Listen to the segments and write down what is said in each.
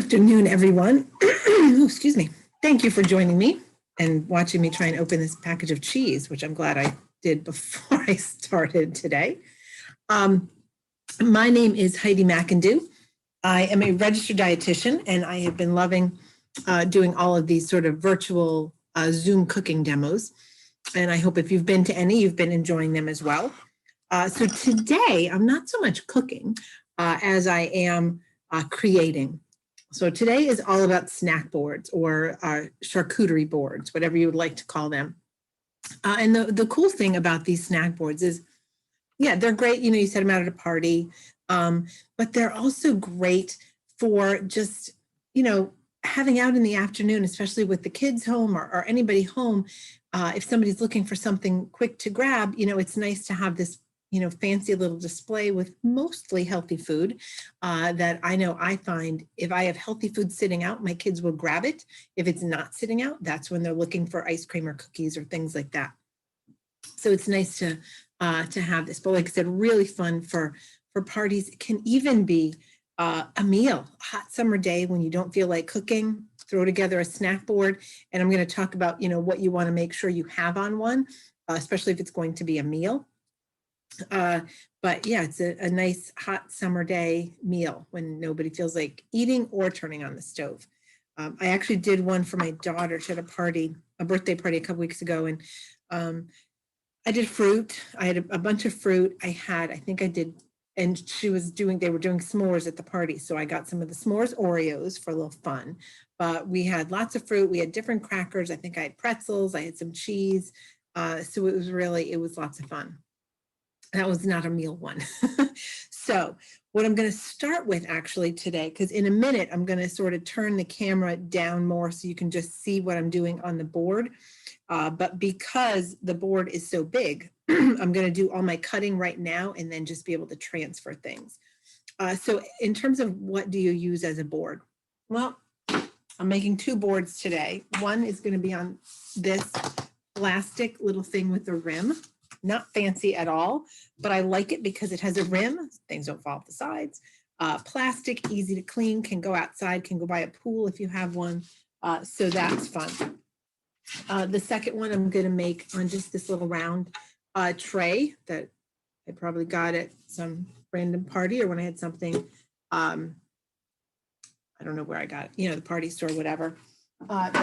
afternoon, everyone. Oh, excuse me. Thank you for joining me and watching me try and open this package of cheese, which I'm glad I did before I started today. My name is Heidi McIndoe. I am a registered dietitian, and I have been loving doing all of these sort of virtual Zoom cooking demos. And I hope if you've been to any, you've been enjoying them as well. So today, I'm not so much cooking as I am creating. So today is all about snack boards or charcuterie boards, whatever you would like to call them. And the cool thing about these snack boards is, yeah, they're great. You know, you set them out at a party, but they're also great for just, you know, having out in the afternoon, especially with the kids home or anybody home. If somebody's looking for something quick to grab, you know, it's nice to have this, you know, fancy little display with mostly healthy food that I know I find if I have healthy food sitting out, my kids will grab it. If it's not sitting out, that's when they're looking for ice cream or cookies or things like that. So it's nice to have this, but like I said, really fun for parties. It can even be a meal, a hot summer day when you don't feel like cooking, throw together a snack board. And I'm going to talk about, you know, what you want to make sure you have on one, especially if it's going to be a meal. But yeah, it's a nice hot summer day meal when nobody feels like eating or turning on the stove. I actually did one for my daughter. She had a birthday party a couple weeks ago, and I did fruit. I had a bunch of fruit. I think I did, and they were doing s'mores at the party. So I got some of the s'mores Oreos for a little fun, but we had lots of fruit. We had different crackers. I think I had pretzels. I had some cheese. So it was lots of fun. That was not a meal one. So what I'm going to start with actually today, because in a minute, I'm going to sort of turn the camera down more so you can just see what I'm doing on the board. But because the board is so big, I'm going to do all my cutting right now and then just be able to transfer things. So in terms of what do you use as a board? Well, I'm making two boards today. One is going to be on this plastic little thing with a rim. Not fancy at all, but I like it because it has a rim. Things don't fall off the sides. Plastic, easy to clean, can go outside, can go by a pool if you have one. So that's fun. The second one I'm going to make on just this little round tray that I probably got at some random party or when I had something, I don't know where I got it, you know, the party store, whatever.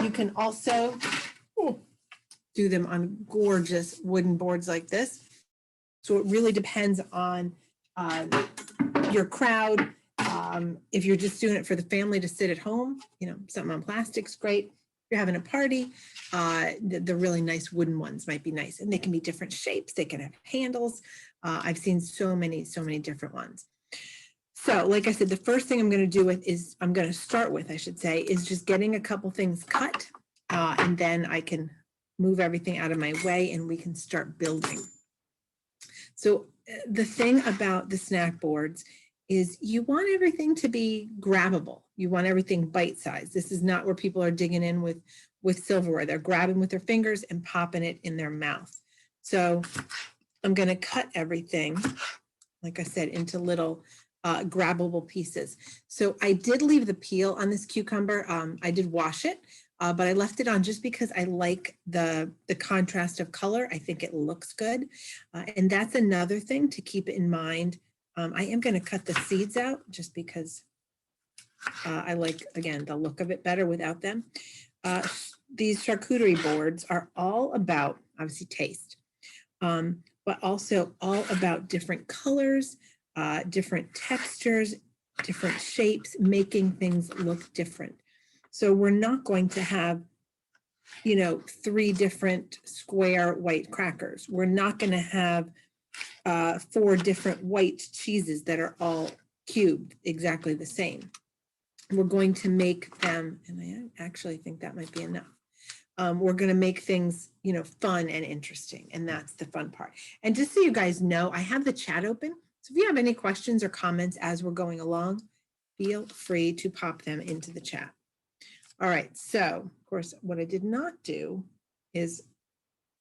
You can also do them on gorgeous wooden boards like this. So it really depends on your crowd. If you're just doing it for the family to sit at home, you know, something on plastic's great. If you're having a party, the really nice wooden ones might be nice. And they can be different shapes. They can have handles. I've seen so many different ones. So like I said, the first thing I'm going to start with, I should say, is just getting a couple things cut. And then I can move everything out of my way and we can start building. So the thing about the snack boards is you want everything to be grabbable. You want everything bite-sized. This is not where people are digging in with silverware. They're grabbing with their fingers and popping it in their mouth. So I'm going to cut everything, like I said, into little grabbable pieces. So I did leave the peel on this cucumber. I did wash it. But I left it on just because I like the contrast of color. I think it looks good. And that's another thing to keep in mind. I am going to cut the seeds out just because I like, again, the look of it better without them. These charcuterie boards are all about, obviously, taste, but also all about different colors, different textures, different shapes, making things look different. So we're not going to have, you know, 3 different square white crackers. We're not going to have 4 different white cheeses that are all cubed exactly the same. We're going to make them, and I actually think that might be enough. We're going to make things, you know, fun and interesting, and that's the fun part. And just so you guys know, I have the chat open. So if you have any questions or comments as we're going along, feel free to pop them into the chat. All right, so of course, what I did not do is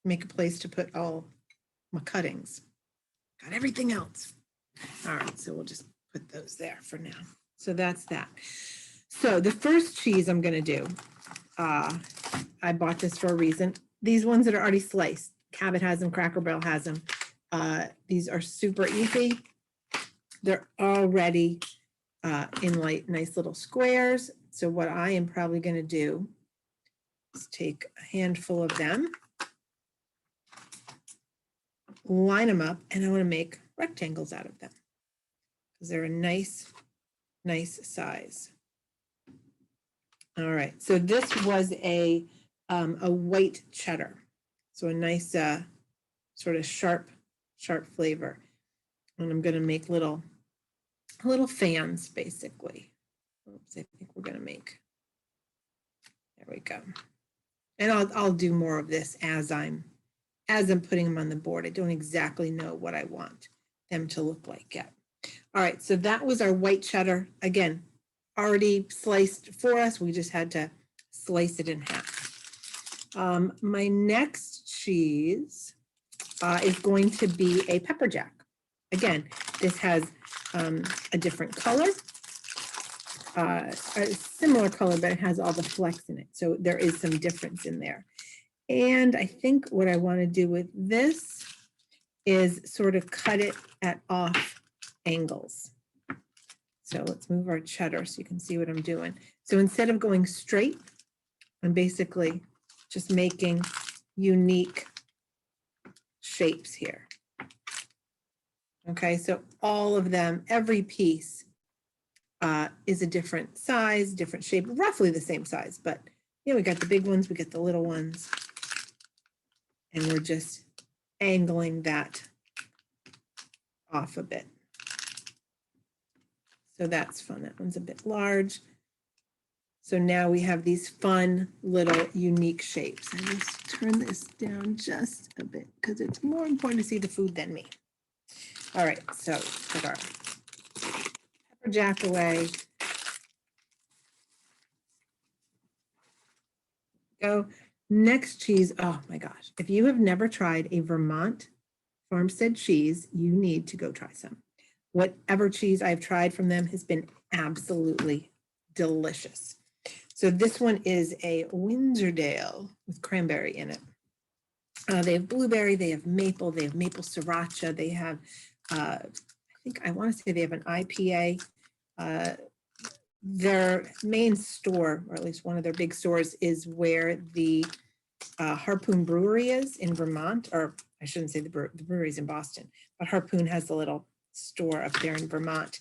make a place to put all my cuttings. Got everything else. All right, so we'll just put those there for now. So that's that. So the first cheese I'm going to do, I bought this for a reason. These ones that are already sliced, Cabot has them, Cracker Barrel has them. These are super easy. They're already in like nice little squares. So what I am probably going to do is take a handful of them, line them up, and I want to make rectangles out of them because they're a nice size. All right, so this was a white cheddar, so a nice sort of sharp flavor. And I'm going to make little fans, basically. Oops, I think we're going to make. There we go. And I'll do more of this as I'm putting them on the board. I don't exactly know what I want them to look like yet. All right, so that was our white cheddar. Again, already sliced for us. We just had to slice it in half. My next cheese is going to be a pepper jack. Again, this has a different color, a similar color, but it has all the flecks in it. So there is some difference in there. And I think what I want to do with this is sort of cut it at off angles. So let's move our cheddar so you can see what I'm doing. So instead of going straight, I'm basically just making unique shapes here. Okay, so all of them, every piece is a different size, different shape, roughly the same size, but you know, we got the big ones, we got the little ones, and we're just angling that off a bit. So that's fun. That one's a bit large. So now we have these fun little unique shapes. I just turn this down just a bit because it's more important to see the food than me. All right, so put our pepper jack away. Go. Next cheese. Oh my gosh. If you have never tried a Vermont farmstead cheese, you need to go try some. Whatever cheese I've tried from them has been absolutely delicious. So this one is a Wensleydale with cranberry in it. They have blueberry, they have maple sriracha, they have, I think I want to say they have an IPA. Their main store, or at least one of their big stores, is where the Harpoon Brewery is in Vermont, or I shouldn't say the brewery's in Boston, but Harpoon has the little store up there in Vermont.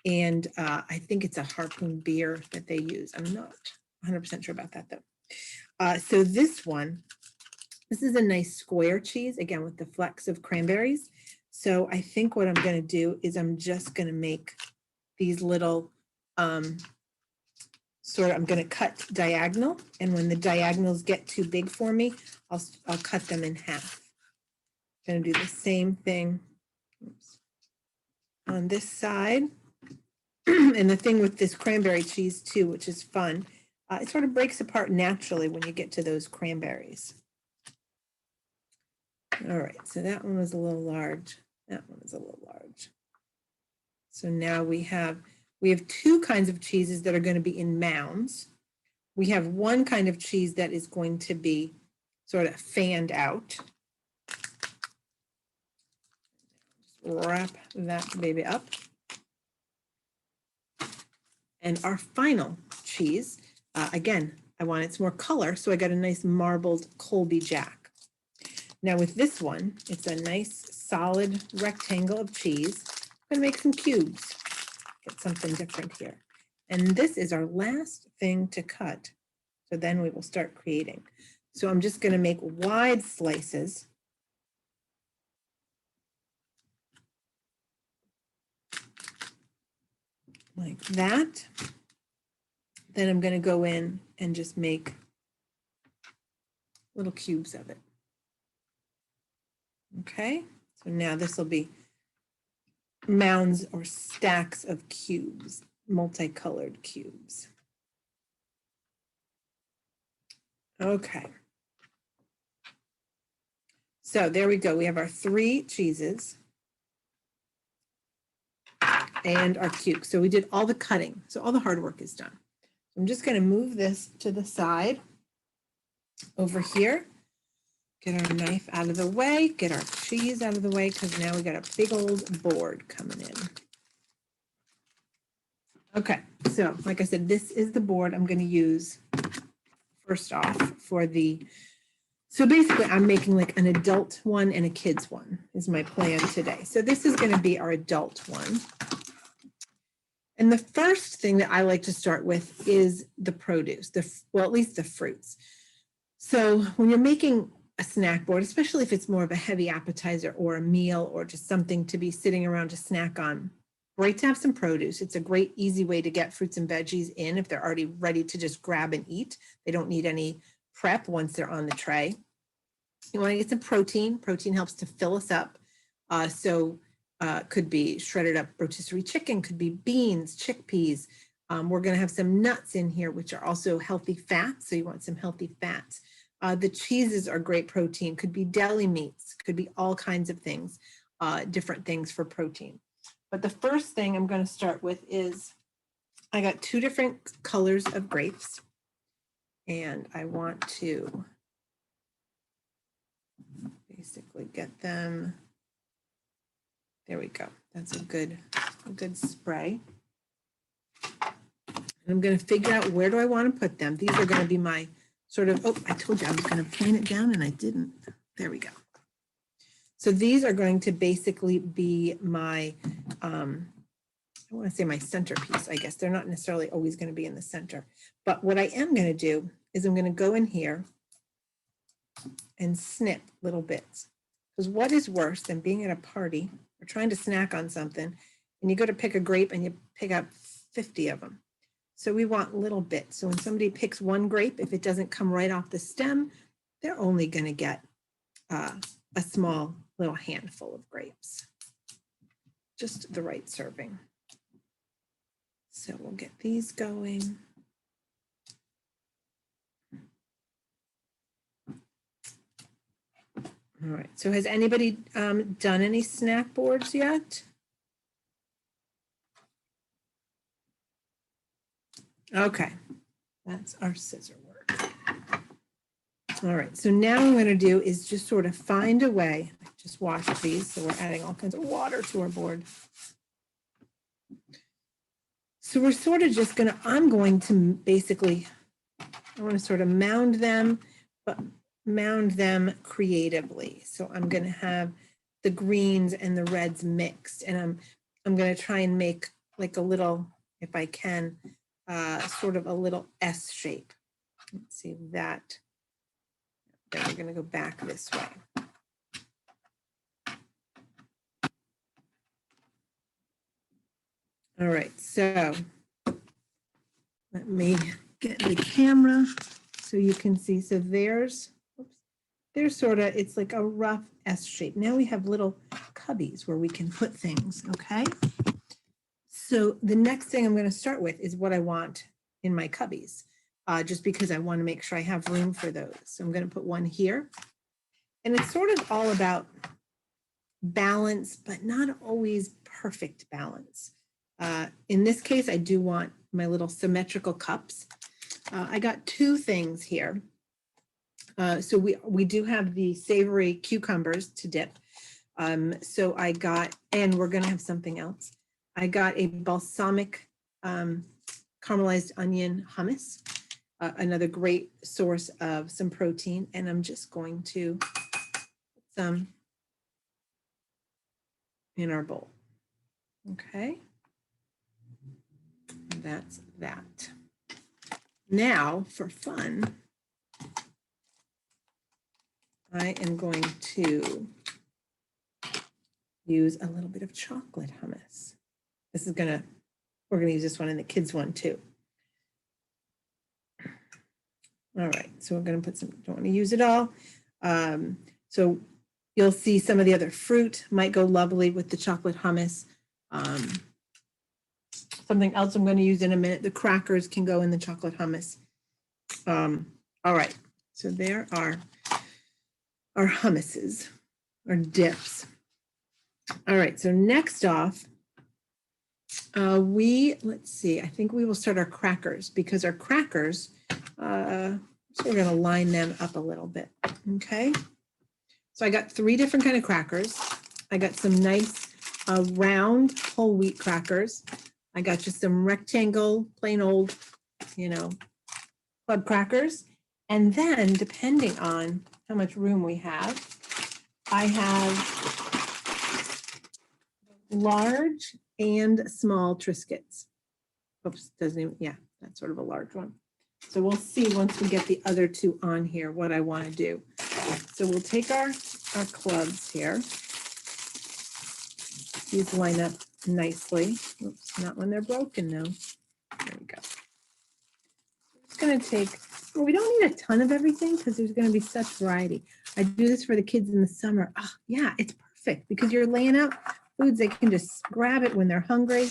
And I think it's a Harpoon beer that they use. I'm not 100% sure about that though. So this is a nice square cheese, again, with the flecks of cranberries. So I think what I'm going to do is I'm just going to make these little I'm going to cut diagonal, and when the diagonals get too big for me, I'll cut them in half. I'm going to do the same thing on this side. And the thing with this cranberry cheese too, which is fun, it sort of breaks apart naturally when you get to those cranberries. All right, so that one was a little large. That one is a little large. So now we have two kinds of cheeses that are going to be in mounds. We have one kind of cheese that is going to be sort of fanned out. Just wrap that baby up. And our final cheese, again, I wanted some more color, so I got a nice marbled Colby Jack. Now with this one, it's a nice solid rectangle of cheese. I'm gonna make some cubes, get something different here. And this is our last thing to cut. So then we will start creating. So I'm just gonna make wide slices. Like that. Then I'm going to go in and just make little cubes of it. Okay, so now this will be mounds or stacks of cubes, multicolored cubes. Okay. So there we go. We have our 3 cheeses and our cubes. So we did all the cutting. So all the hard work is done. I'm just going to move this to the side over here. Get our knife out of the way, get our cheese out of the way, because now we got a big old board coming in. Okay, so like I said, this is the board I'm going to use first off for the, so basically I'm making like an adult one and a kid's one is my plan today. So this is going to be our adult one. And the first thing that I like to start with is the produce, well, at least the fruits. So when you're making a snack board, especially if it's more of a heavy appetizer or a meal or just something to be sitting around to snack on, great to have some produce. It's a great, easy way to get fruits and veggies in if they're already ready to just grab and eat. They don't need any prep once they're on the tray. You want to get some protein. Protein helps to fill us up. Could be shredded up rotisserie chicken, could be beans, chickpeas. We're going to have some nuts in here, which are also healthy fats. So you want some healthy fats. The cheeses are great protein, could be deli meats, could be all kinds of things, different things for protein. But the first thing I'm going to start with is I got 2 different colors of grapes, and I want to basically get them. There we go. That's a good spray. And I'm going to figure out where do I want to put them. These are going to be my sort of, oh, I told you I was going to point it down and I didn't. There we go. So these are going to basically be my, I want to say my centerpiece, I guess. They're not necessarily always going to be in the center. But what I am going to do is I'm going to go in here and snip little bits. Because what is worse than being at a party or trying to snack on something and you go to pick a grape and you pick up 50 of them. So we want little bits. So when somebody picks one grape, if it doesn't come right off the stem, they're only going to get a small little handful of grapes. Just the right serving. So we'll get these going. All right, so has anybody done any snack boards yet? Okay, that's our scissor work. All right, so now what I'm going to do is just sort of find a way. I just washed these, so we're adding all kinds of water to our board. So we're sort of just going to, I'm going to basically, I want to sort of mound them, but mound them creatively. So I'm going to have the greens and the reds mixed, and I'm going to try and make like a little, if I can, sort of a little S shape. Let's see that. Then we're going to go back this way. All right, so let me get the camera so you can see. So there's sort of, it's like a rough S shape. Now we have little cubbies where we can put things, okay? So the next thing I'm going to start with is what I want in my cubbies, just because I want to make sure I have room for those. So I'm going to put one here. And it's sort of all about balance, but not always perfect balance. In this case, I do want my little symmetrical cups. I got 2 things here. So we do have the savory cucumbers to dip. So I got, and we're going to have something else. I got a balsamic caramelized onion hummus, another great source of some protein. And I'm just going to put some in our bowl. Okay. That's that. Now for fun, I am going to use a little bit of chocolate hummus. We're gonna use this one and the kids one too. All right, so we're gonna put some, don't wanna use it all. So you'll see some of the other fruit might go lovely with the chocolate hummus. Something else I'm gonna use in a minute, the crackers can go in the chocolate hummus. All right, so there are our hummuses, or dips. All right, so next off, Let's see, I think we will start our crackers because our crackers, so we're going to line them up a little bit. Okay. So I got 3 different kind of crackers. I got some nice round whole wheat crackers. I got just some rectangle, plain old, club crackers. And then depending on how much room we have, I have large and small Triscuits. Oops, doesn't even, yeah, that's sort of a large one. So we'll see once we get the other 2 on here what I want to do. So we'll take our clubs here. These line up nicely. Oops, not when they're broken, no. There we go. I'm just going to take, well, we don't need a ton of everything because there's going to be such variety. I do this for the kids in the summer. Oh, yeah, it's perfect because you're laying out foods. They can just grab it when they're hungry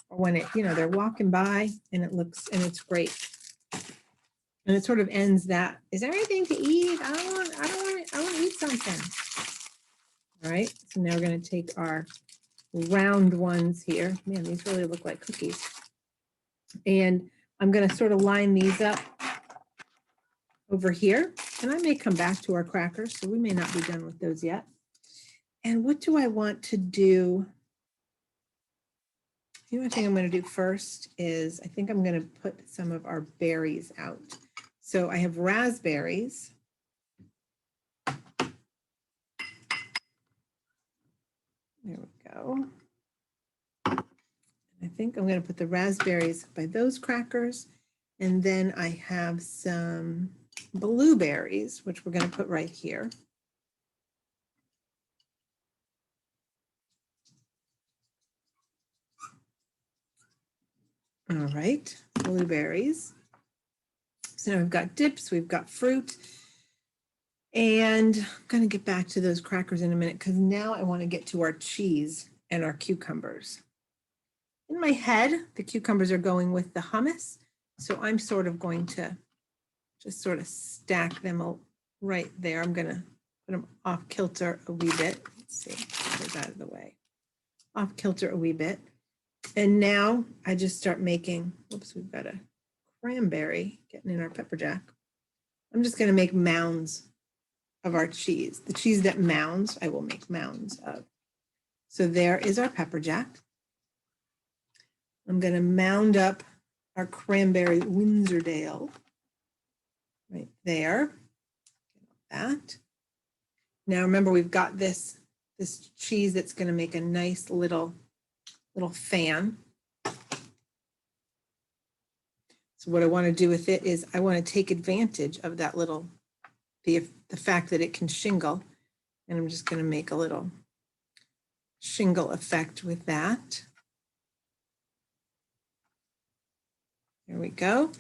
or when they're walking by and it's great. And it sort of ends that. Is there anything to eat? I want to eat something. All right. So now we're going to take our round ones here. Man, these really look like cookies. And I'm going to sort of line these up over here. And I may come back to our crackers, so we may not be done with those yet. And what do I want to do? The only thing I'm going to do first is I think I'm going to put some of our berries out. So I have raspberries. There we go. I think I'm going to put the raspberries by those crackers. And then I have some blueberries, which we're going to put right here. All right, blueberries. So now we've got dips, we've got fruit. And I'm going to get back to those crackers in a minute because now I want to get to our cheese and our cucumbers. In my head, the cucumbers are going with the hummus. So I'm sort of going to just sort of stack them right there. I'm going to put them off kilter a wee bit. Let's see, get that out of the way. Off kilter a wee bit. And now I just start making, whoops, we've got a cranberry getting in our pepper jack. I'm just going to make mounds of our cheese. The cheese that mounds, I will make mounds of. So there is our pepper jack. I'm going to mound up our cranberry Wensleydale right there. That. Now remember, we've got this cheese that's going to make a nice little fan. So what I want to do with it is I want to take advantage of that little, the fact that it can shingle. And I'm just going to make a little shingle effect with that. There we go.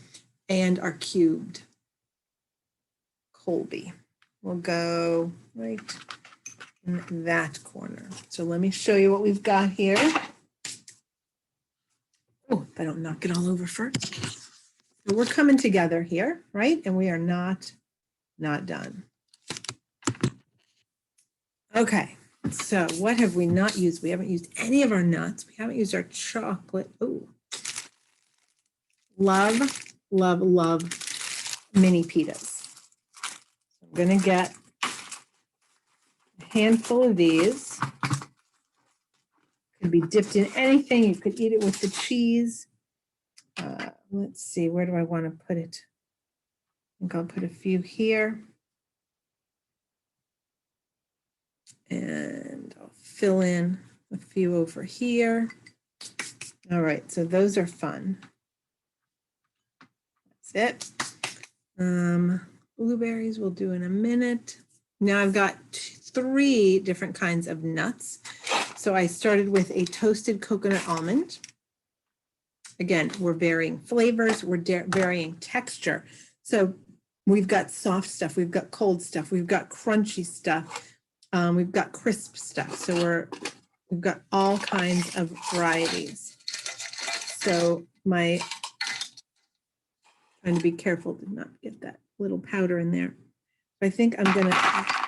And our cubed Colby will go right in that corner. So let me show you what we've got here. Oh, if I don't knock it all over first. So we're coming together here, right? And we are not done. Okay, so what have we not used? We haven't used any of our nuts. We haven't used our chocolate. Oh, love, love, love mini pitas. So I'm gonna get a handful of these. Could be dipped in anything. You could eat it with the cheese. Let's see, where do I want to put it? I think I'll put a few here. And I'll fill in a few over here. All right, so those are fun. That's it. Blueberries we'll do in a minute. Now I've got 3 different kinds of nuts. So I started with a toasted coconut almond. Again, we're varying flavors, we're varying texture. So we've got soft stuff, we've got cold stuff, we've got crunchy stuff, we've got crisp stuff. So we've got all kinds of varieties. So trying to be careful to not get that little powder in there. I think I'm gonna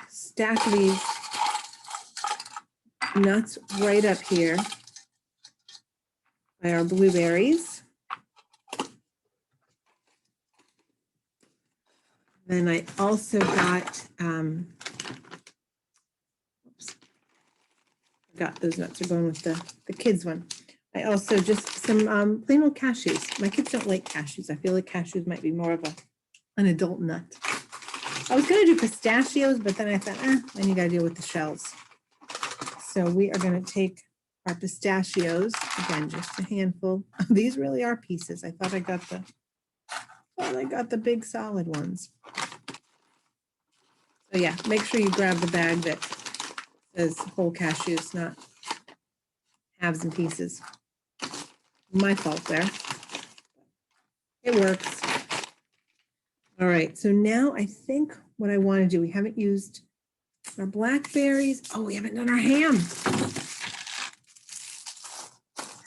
stack these nuts right up here. by our blueberries. Then I also got, oops, forgot those nuts are going with the kids one. I also just some plain old cashews. My kids don't like cashews. I feel like cashews might be more of an adult nut. I was gonna do pistachios, but then I thought, then you gotta deal with the shells. So we are gonna take our pistachios, again, just a handful. These really are pieces. I thought I got the big solid ones. So yeah, make sure you grab the bag that says whole cashews, not halves and pieces. My fault there. It works. All right, so now I think what I want to do, we haven't used our blackberries. Oh, we haven't done our ham.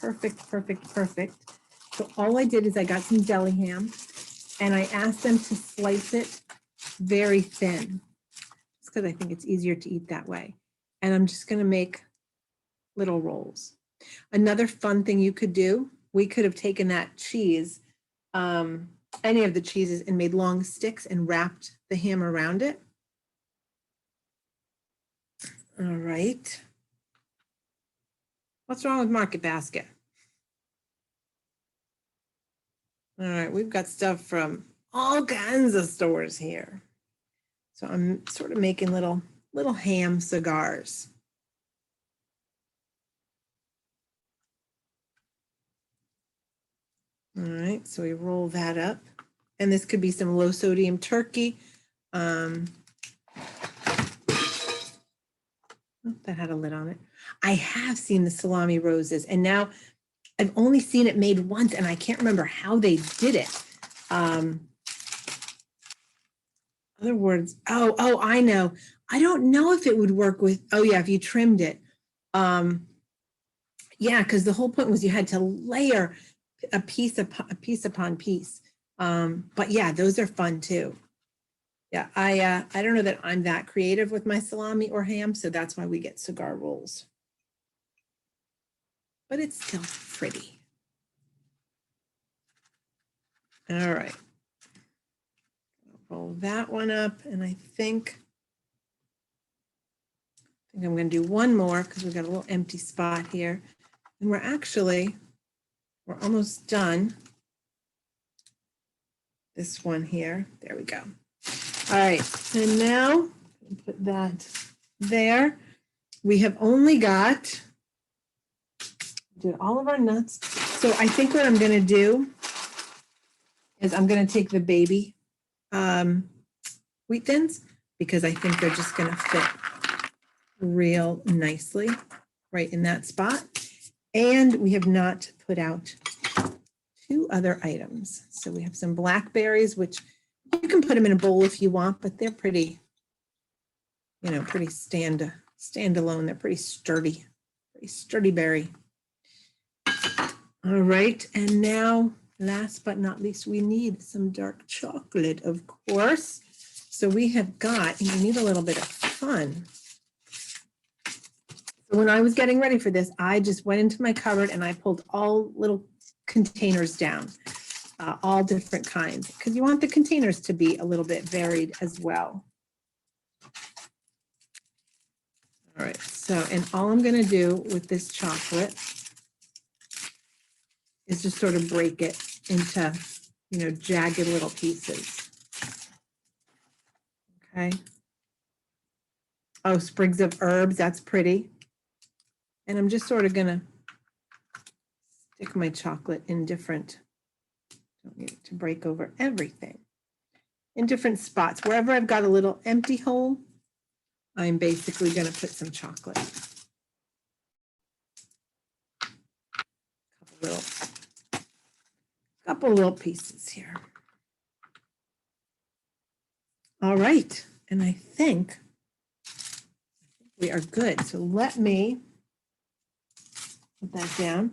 Perfect, perfect, perfect. So all I did is I got some deli ham and I asked them to slice it very thin, just because I think it's easier to eat that way. And I'm just going to make little rolls. Another fun thing you could do, we could have taken that cheese, any of the cheeses, and made long sticks and wrapped the ham around it. All right. What's wrong with Market Basket? All right, we've got stuff from all kinds of stores here. So I'm sort of making little ham cigars. All right, so we roll that up. And this could be some low sodium turkey. Oh, that had a lid on it. I have seen the salami roses, and now I've only seen it made once, and I can't remember how they did it. Other words, oh, I know. I don't know if it would work with, oh yeah, if you trimmed it. Yeah, because the whole point was you had to layer a piece upon piece. But yeah, those are fun too. Yeah, I don't know that I'm that creative with my salami or ham, so that's why we get cigar rolls. But it's still pretty. All right. Roll that one up, and I think I'm going to do one more because we've got a little empty spot here. And we're almost done. This one here. There we go. All right, and now put that there. We have only got, did all of our nuts. So I think what I'm going to do is I'm going to take the baby wheat thins because I think they're just going to fit real nicely right in that spot. And we have not put out two other items. So we have some blackberries, which you can put them in a bowl if you want, but they're pretty, pretty standalone. They're pretty sturdy berry. All right, and now last but not least, we need some dark chocolate, of course. So we have got, and you need a little bit of fun. So when I was getting ready for this, I just went into my cupboard and I pulled all little containers down, all different kinds, because you want the containers to be a little bit varied as well. All right, so, and all I'm going to do with this chocolate is just sort of break it into, jagged little pieces. Okay. Oh, sprigs of herbs, that's pretty. And I'm just sort of going to stick my chocolate in different, don't need it to break over everything, in different spots. Wherever I've got a little empty hole, I'm basically going to put some chocolate. Couple little pieces here. All right, and I think we are good. So let me put that down.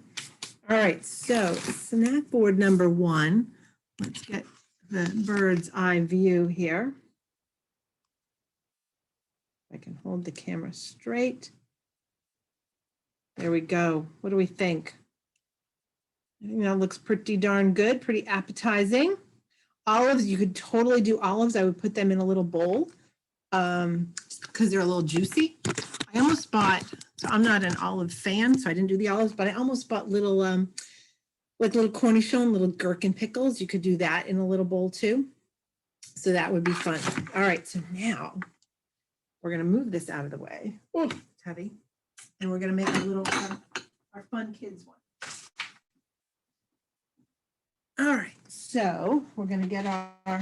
All right, so snack board number one. Let's get the bird's eye view here. I can hold the camera straight. There we go. What do we think? I think that looks pretty darn good, pretty appetizing. Olives, you could totally do olives. I would put them in a little bowl just because they're a little juicy. I almost bought, so I'm not an olive fan, so I didn't do the olives, but I almost bought little, like little cornichon, little gherkin pickles. You could do that in a little bowl too. So that would be fun. All right, so now we're gonna move this out of the way. Oh, it's heavy. And we're gonna make a little, our fun kids one. All right, so we're gonna get our,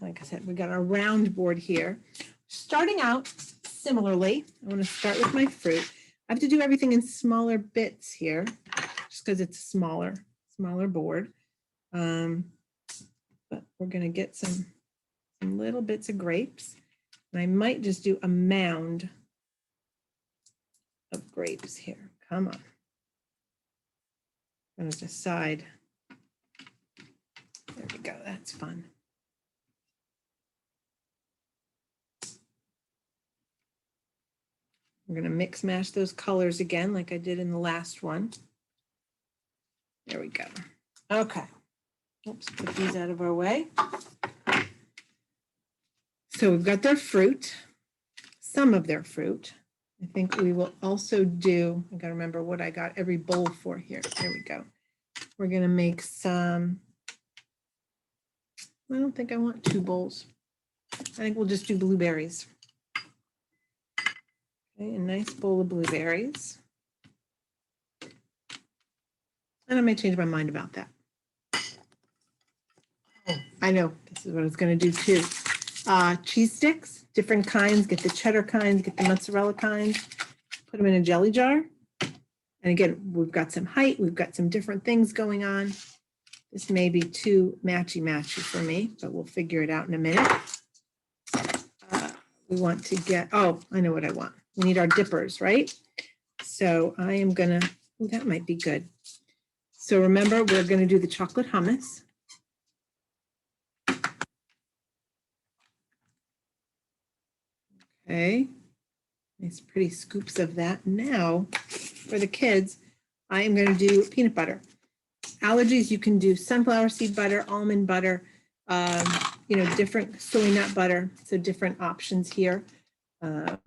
like I said, we got our round board here. Starting out similarly, I wanna start with my fruit. I have to do everything in smaller bits here, just because it's a smaller board. But we're gonna get some little bits of grapes. And I might just do a mound of grapes here. Come on. I'm gonna decide. There we go, that's fun. We're gonna mix match those colors again like I did in the last one. There we go. Okay. Oops, put these out of our way. So we've got their fruit, some of their fruit. I think we will also do, I gotta remember what I got every bowl for here. There we go. We're gonna make some, I don't think I want 2 bowls. I think we'll just do blueberries. Okay, a nice bowl of blueberries. And I may change my mind about that. Oh, I know, this is what I was gonna do too. Cheese sticks, different kinds, get the cheddar kinds, get the mozzarella kinds, put them in a jelly jar. And again, we've got some height, we've got some different things going on. This may be too matchy for me, but we'll figure it out in a minute. We want to get, oh, I know what I want. We need our dippers, right? So I am gonna, oh, that might be good. So remember, we're gonna do the chocolate hummus. Okay, nice pretty scoops of that. Now, for the kids, I am going to do peanut butter. Allergies, you can do sunflower seed butter, almond butter, you know, different soy nut butter. So different options here. We're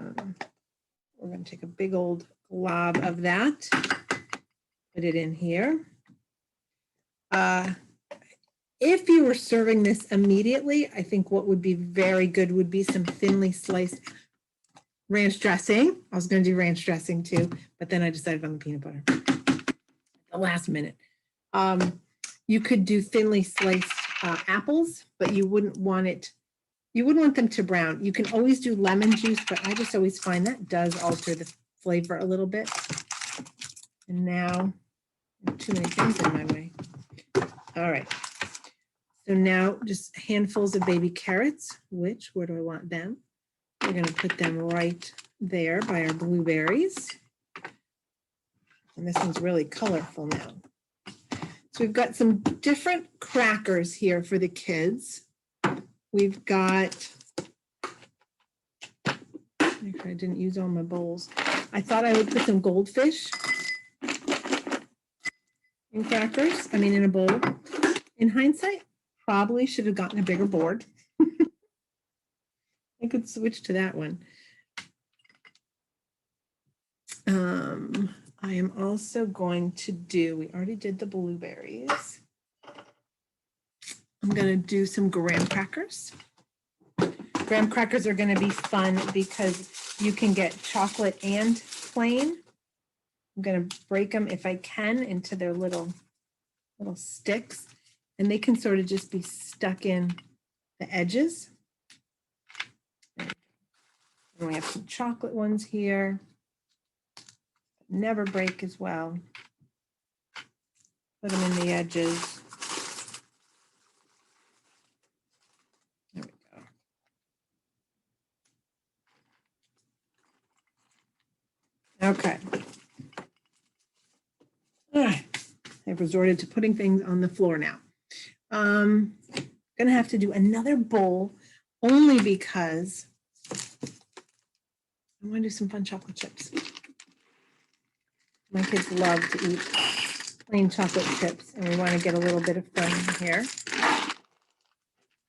going to take a big old glob of that, put it in here. If you were serving this immediately, I think what would be very good would be some thinly sliced ranch dressing. I was going to do ranch dressing too, but then I decided on the peanut butter. The last minute. You could do thinly sliced apples, but you wouldn't want them to brown. You can always do lemon juice, but I just always find that does alter the flavor a little bit. And now, too many things in my way. All right. So now just handfuls of baby carrots, where do I want them? We're going to put them right there by our blueberries. And this one's really colorful now. So we've got some different crackers here for the kids. We've got, I didn't use all my bowls. I thought I would put some goldfish in crackers, in a bowl. In hindsight, probably should have gotten a bigger board. I could switch to that one. I am also going to do, we already did the blueberries. I'm going to do some graham crackers. Graham crackers are going to be fun because you can get chocolate and plain. I'm going to break them, if I can, into their little sticks, and they can sort of just be stuck in the edges. And we have some chocolate ones here. Never break as well. Put them in the edges. There we go. Okay. All right. I've resorted to putting things on the floor now. Gonna have to do another bowl only because I want to do some fun chocolate chips. My kids love to eat plain chocolate chips, and we want to get a little bit of fun here.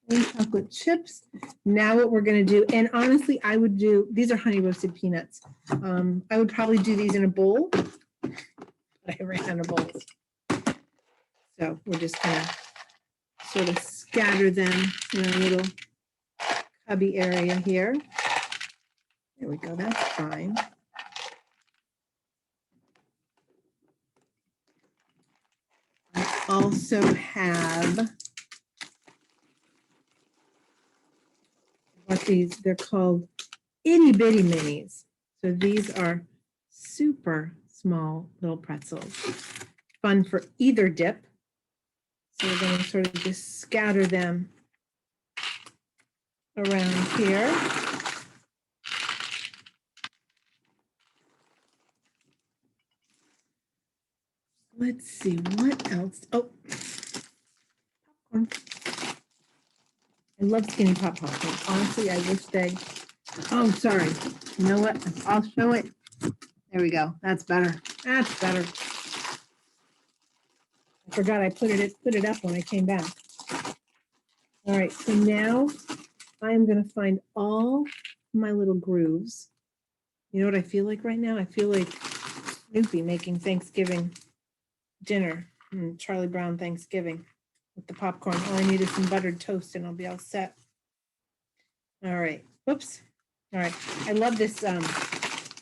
Plain chocolate chips. Now what we're going to do, and honestly, I would do, these are honey roasted peanuts. I would probably do these in a bowl, but I ran out of bowls. So we're just going to sort of scatter them in a little cubby area here. There we go, that's fine. I also have what they're called itty bitty minis. So these are super small little pretzels. Fun for either dip. So we're going to sort of just scatter them around here. Let's see, what else? Oh, popcorn. I love Skinny Pop popcorn. Honestly, I wish they, oh, sorry. You know what? I'll show it. There we go. That's better. That's better. I forgot I put it up when I came back. All right, so now I am going to find all my little grooves. You know what I feel like right now? I feel like Snoopy making Thanksgiving dinner, Charlie Brown Thanksgiving with the popcorn. All I need is some buttered toast and I'll be all set. All right, whoops. All right, I love this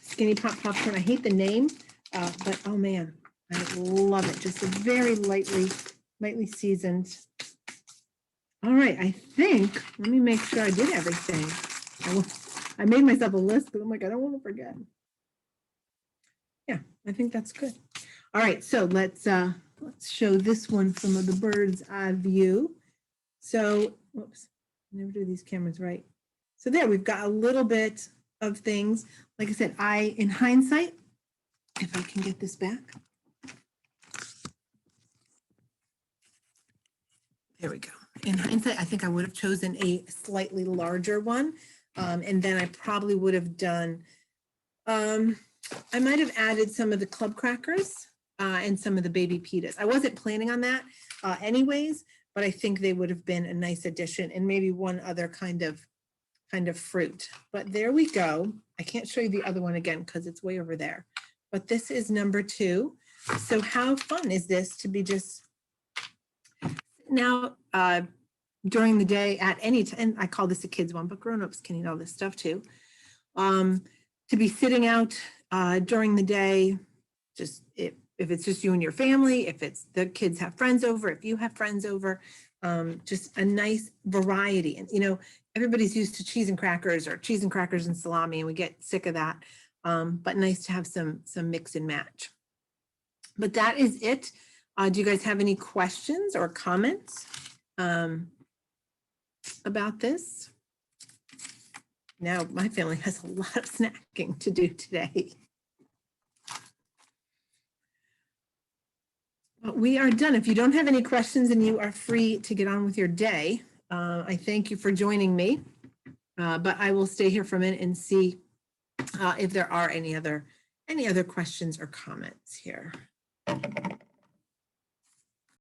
Skinny Pop popcorn. I hate the name, but oh man, I love it. Just a very lightly seasoned. All right, I think, let me make sure I did everything. I made myself a list, but I'm like, I don't want to forget. Yeah, I think that's good. All right, so let's show this one from the bird's eye view. So, whoops, I never do these cameras right. So there, we've got a little bit of things. Like I said, in hindsight, if I can get this back. There we go. In hindsight, I think I would have chosen a slightly larger one. And then I probably would have done, I might have added some of the club crackers and some of the baby pitas. I wasn't planning on that anyways, but I think they would have been a nice addition, and maybe one other kind of fruit. But there we go. I can't show you the other one again because it's way over there. But this is number 2. So how fun is this to be just now during the day at any time? And I call this a kids one, but grown-ups can eat all this stuff too. To be sitting out during the day, just if it's just you and your family, if it's the kids have friends over, if you have friends over, just a nice variety. And you know, everybody's used to cheese and crackers and salami, and we get sick of that. But nice to have some mix and match. But that is it. Do you guys have any questions or comments about this? Now my family has a lot of snacking to do today. But we are done. If you don't have any questions, and you are free to get on with your day, I thank you for joining me. But I will stay here for a minute and see if there are any other questions or comments here.